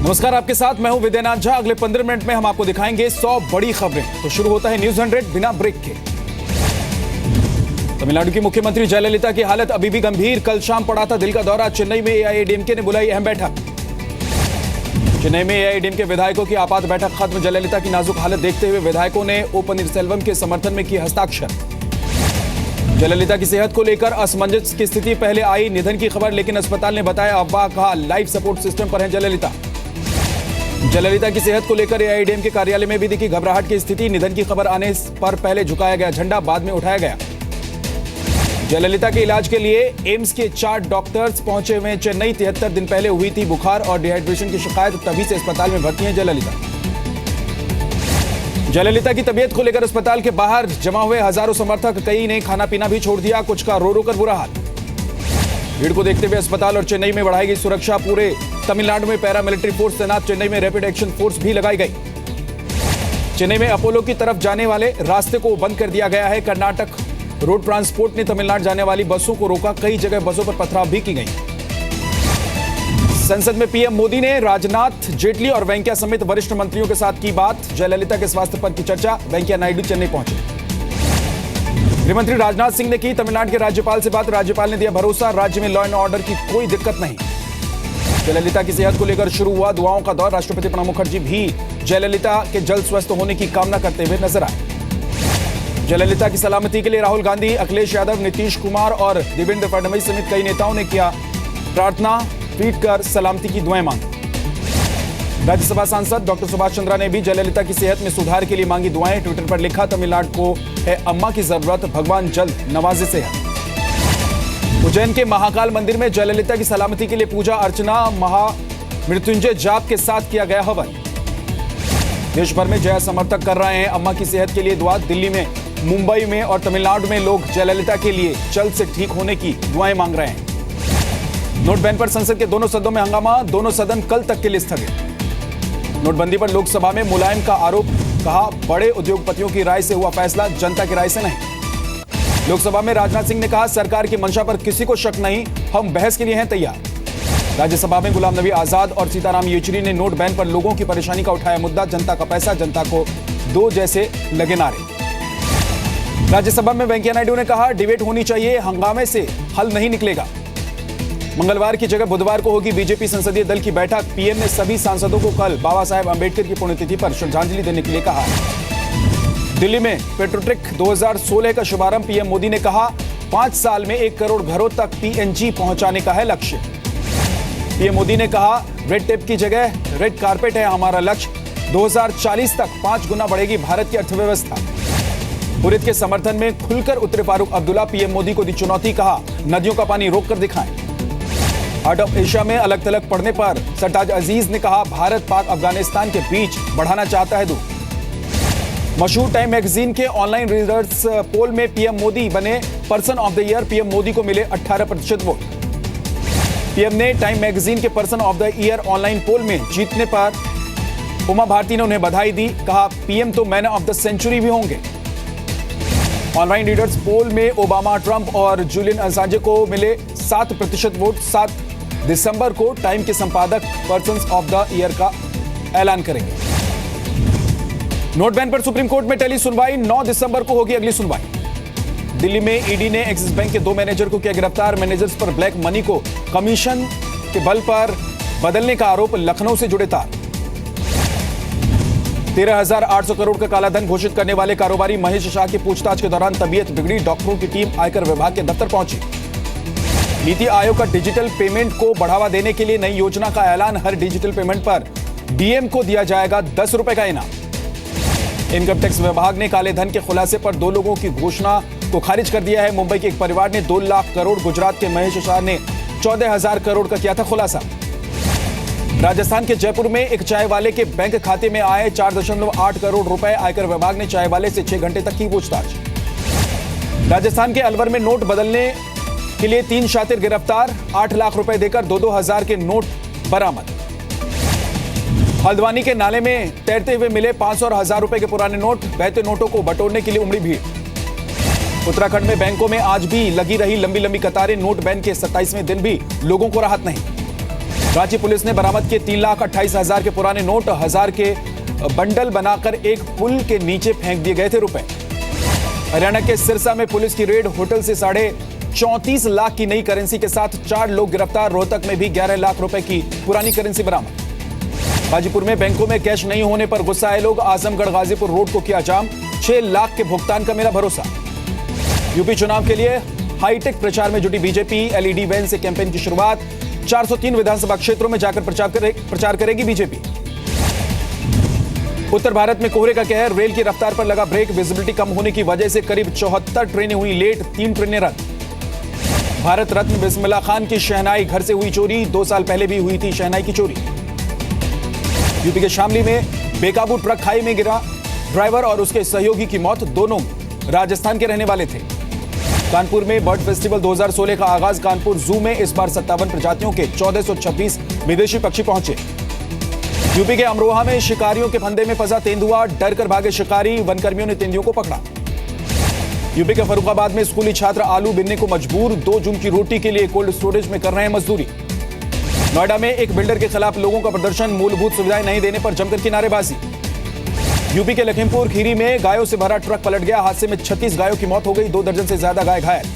नमस्कार, आपके साथ मैं हूं विद्यानाथ झा। अगले 15 मिनट में हम आपको दिखाएंगे 100 बड़ी खबरें। तो शुरू होता है न्यूज 100 बिना ब्रेक के। तमिलनाडु की मुख्यमंत्री जयललिता की हालत अभी भी गंभीर। कल शाम पड़ा था दिल का दौरा। चेन्नई में एआईएडीएमके ने बुलाई अहम बैठक। चेन्नई में एआईएडीएमके विधायकों की आपात बैठक खत्म। जयललिता की नाजुक हालत देखते हुए विधायकों ने ओ पनीरसेल्वम के समर्थन में किए हस्ताक्षर। जयललिता की सेहत को लेकर असमंजस की स्थिति पहले आई निधन की खबर, लेकिन अस्पताल ने बताया अफवाह। कहा लाइफ सपोर्ट सिस्टम पर है जयललिता। जयललिता की सेहत को लेकर एआईएडीएमके कार्यालय में भी दिखी घबराहट की स्थिति। निधन की खबर आने पर पहले झुकाया गया झंडा, बाद में उठाया गया। जयललिता के इलाज के लिए एम्स के 4 डॉक्टर्स पहुंचे हुए चेन्नई। 73 दिन पहले हुई थी बुखार और डिहाइड्रेशन की शिकायत, तभी से अस्पताल में भर्ती है जयललिता। जयललिता की तबीयत को लेकर अस्पताल के बाहर जमा हुए हजारों समर्थक। कई ने खाना पीना भी छोड़ दिया, कुछ का रो रो कर बुरा हाल। भीड़ को देखते हुए अस्पताल और चेन्नई में बढ़ाई गई सुरक्षा। पूरे तमिलनाडु में पैरामिलिट्री फोर्स तैनात। चेन्नई में रैपिड एक्शन फोर्स भी लगाई गई। चेन्नई में अपोलो की तरफ जाने वाले रास्ते को बंद कर दिया गया है। कर्नाटक रोड ट्रांसपोर्ट ने तमिलनाडु जाने वाली बसों को रोका। कई जगह बसों पर पथराव भी की गई। संसद में पीएम मोदी ने राजनाथ, जेटली और वेंकैया समेत वरिष्ठ मंत्रियों के साथ की बात। जयललिता के स्वास्थ्य पर की चर्चा। वेंकैया नायडू चेन्नई पहुंचे। गृहमंत्री राजनाथ सिंह ने की तमिलनाडु के राज्यपाल से बात। राज्यपाल ने दिया भरोसा, राज्य में लॉ एंड ऑर्डर की कोई दिक्कत नहीं। जयललिता की सेहत को लेकर शुरू हुआ दुआओं का दौर। राष्ट्रपति प्रणब मुखर्जी भी जयललिता के जल्द स्वस्थ होने की कामना करते हुए नजर आए। जयललिता की सलामती के लिए राहुल गांधी, अखिलेश यादव, नीतीश कुमार और देवेंद्र फडणवीस समेत कई नेताओं ने किया प्रार्थना। ट्वीट कर सलामती की दुआएं मांगी। राज्यसभा सांसद डॉक्टर सुभाष चंद्रा ने भी जयललिता की सेहत में सुधार के लिए मांगी दुआएं। ट्विटर पर लिखा, तमिलनाडु को है अम्मा की जरूरत, भगवान जल्द नवाजे सेहत। उज्जैन के महाकाल मंदिर में जयललिता की सलामती के लिए पूजा अर्चना, महामृत्युंजय जाप के साथ किया गया हवन। देश भर में जया समर्थक कर रहे हैं अम्मा की सेहत के लिए दुआ। दिल्ली में, मुंबई में और तमिलनाडु में लोग जयललिता के लिए जल्द से ठीक होने की दुआएं मांग रहे हैं। नोट बैन पर संसद के दोनों सदनों में हंगामा। दोनों सदन कल तक के लिए स्थगित। नोटबंदी पर लोकसभा में मुलायम का आरोप। कहा बड़े उद्योगपतियों की राय से हुआ फैसला, जनता की राय से नहीं। लोकसभा में राजनाथ सिंह ने कहा सरकार की मंशा पर किसी को शक नहीं, हम बहस के लिए हैं तैयार। राज्यसभा में गुलाम नबी आजाद और सीताराम येचुरी ने नोट बैन पर लोगों की परेशानी का उठाया मुद्दा। जनता का पैसा जनता को दो जैसे लगे नारे। राज्यसभा में वेंकैया नायडू ने कहा डिबेट होनी चाहिए, हंगामे से हल नहीं निकलेगा। मंगलवार की जगह बुधवार को होगी बीजेपी संसदीय दल की बैठक। पीएम ने सभी सांसदों को कल बाबा साहेब अंबेडकर की पुण्यतिथि पर श्रद्धांजलि देने के लिए कहा। दिल्ली में पेट्रोट्रिक 2016 का शुभारंभ। पीएम मोदी ने कहा 5 साल में 1 करोड़ घरों तक पीएनजी पहुंचाने का है लक्ष्य। पीएम मोदी ने कहा रेड टेप की जगह रेड कारपेट है हमारा लक्ष्य। 2040 तक 5 गुना बढ़ेगी भारत की अर्थव्यवस्था। हुर्रियत के समर्थन में खुलकर उतरे फारूक अब्दुल्ला। पीएम मोदी को दी चुनौती, कहा नदियों का पानी रोककर दिखाएं। हार्ट ऑफ एशिया में अलग थलग पड़ने पर सरताज अजीज ने कहा भारत पाक अफगानिस्तान के बीच बढ़ाना चाहता है दूर। मशहूर टाइम मैगजीन के ऑनलाइन रीडर्स पोल में पीएम मोदी बने person of the year. PM Modi को मिले 18% वोट। पीएम ने टाइम मैगजीन के person of the year online poll में जीतने पर उमा भारती ने उन्हें बधाई दी। कहा पीएम तो मैन ऑफ द सेंचुरी भी होंगे। ऑनलाइन रीडर्स पोल में ओबामा, ट्रंप और जूलियन असांजे को मिले 7% वोट। 7 दिसंबर को टाइम के संपादक पर्सन्स ऑफ द ईयर का ऐलान करेंगे। नोट बैन पर सुप्रीम कोर्ट में टली सुनवाई। 9 दिसंबर को होगी अगली सुनवाई। दिल्ली में ईडी ने एक्सिस बैंक के 2 मैनेजर को किया गिरफ्तार। मैनेजर्स पर ब्लैक मनी को कमीशन के बल पर बदलने का आरोप। लखनऊ से जुड़े तार। 13,800 करोड़ का कालाधन घोषित करने वाले कारोबारी महेश शाह की पूछताछ के दौरान तबीयत बिगड़ी। डॉक्टरों की टीम आयकर विभाग के दफ्तर पहुंची। नीति आयोग का डिजिटल पेमेंट को बढ़ावा देने के लिए नई योजना का ऐलान। हर डिजिटल पेमेंट पर डीएम को दिया जाएगा 10 रुपए का इनाम। इनकम टैक्स विभाग ने काले धन के खुलासे पर 2 लोगों की घोषणा को खारिज कर दिया है। मुंबई के एक परिवार ने 2 लाख करोड़, गुजरात के महेश शाह ने 14,000 करोड़ का किया था खुलासा। राजस्थान के जयपुर में एक चाय वाले के बैंक खाते में आए 4.8 करोड़ रुपए। आयकर विभाग ने चाय वाले से 6 घंटे तक की पूछताछ। राजस्थान के अलवर में नोट बदलने के लिए 3 शातिर गिरफ्तार। 8 लाख रुपए देकर 2-2 हजार के नोट बरामद। हल्द्वानी के नाले में तैरते हुए मिले 500 और 1000 रुपए के पुराने नोट। बहते नोटों को बटोरने के लिए उमड़ी भीड़। उत्तराखंड में बैंकों में आज भी लगी रही लंबी लंबी कतारें। नोट बैन के 27वें दिन भी लोगों को राहत नहीं। रांची पुलिस ने बरामद किए 3,28,000 के पुराने नोट, 1000 के बंडल बनाकर एक पुल के नीचे फेंक दिए गए थे रुपए। हरियाणा के सिरसा में पुलिस की रेड, होटल से 34.5 लाख की नई करेंसी के साथ 4 लोग गिरफ्तार। रोहतक में भी 11 लाख रुपए की पुरानी करेंसी बरामद। गाजीपुर में बैंकों में कैश नहीं होने पर गुस्सा आए लोग, आजमगढ़ गाजीपुर रोड को किया जाम। 6 लाख के भुगतान का मिला भरोसा। यूपी चुनाव के लिए हाईटेक प्रचार में जुटी बीजेपी, एलईडी वैन से कैंपेन की शुरुआत। 403 विधानसभा क्षेत्रों में जाकर प्रचार करेगी बीजेपी। उत्तर भारत में कोहरे का कहर, रेल की रफ्तार पर लगा ब्रेक, विजिबिलिटी कम होने की वजह से करीब 74 ट्रेनें हुई लेट, 3 ट्रेनें रद्द। भारत रत्न बिस्मिल्लाह खान की शहनाई घर से हुई चोरी, 2 साल पहले भी हुई थी शहनाई की चोरी। यूपी के शामली में बेकाबू ट्रक खाई में गिरा, ड्राइवर और उसके सहयोगी की मौत, दोनों राजस्थान के रहने वाले थे। कानपुर में बर्ड फेस्टिवल 2016 का आगाज, कानपुर जू में इस बार 57 प्रजातियों के 1426 विदेशी पक्षी पहुंचे। यूपी के अमरोहा में शिकारियों के फंदे में फंसा तेंदुआ, डर कर भागे शिकारी, वनकर्मियों ने तेंदुओं को पकड़ा। यूपी के फर्रुखाबाद में स्कूली छात्र आलू बिनने को मजबूर, 2 जून की रोटी के लिए कोल्ड स्टोरेज में कर रहे हैं मजदूरी। नोएडा में एक बिल्डर के खिलाफ लोगों का प्रदर्शन, मूलभूत सुविधाएं नहीं देने पर जमकर की नारेबाजी। यूपी के लखीमपुर खीरी में गायों से भरा ट्रक पलट गया, हादसे में 36 गायों की मौत हो गई, 2 दर्जन से ज्यादा गाय घायल।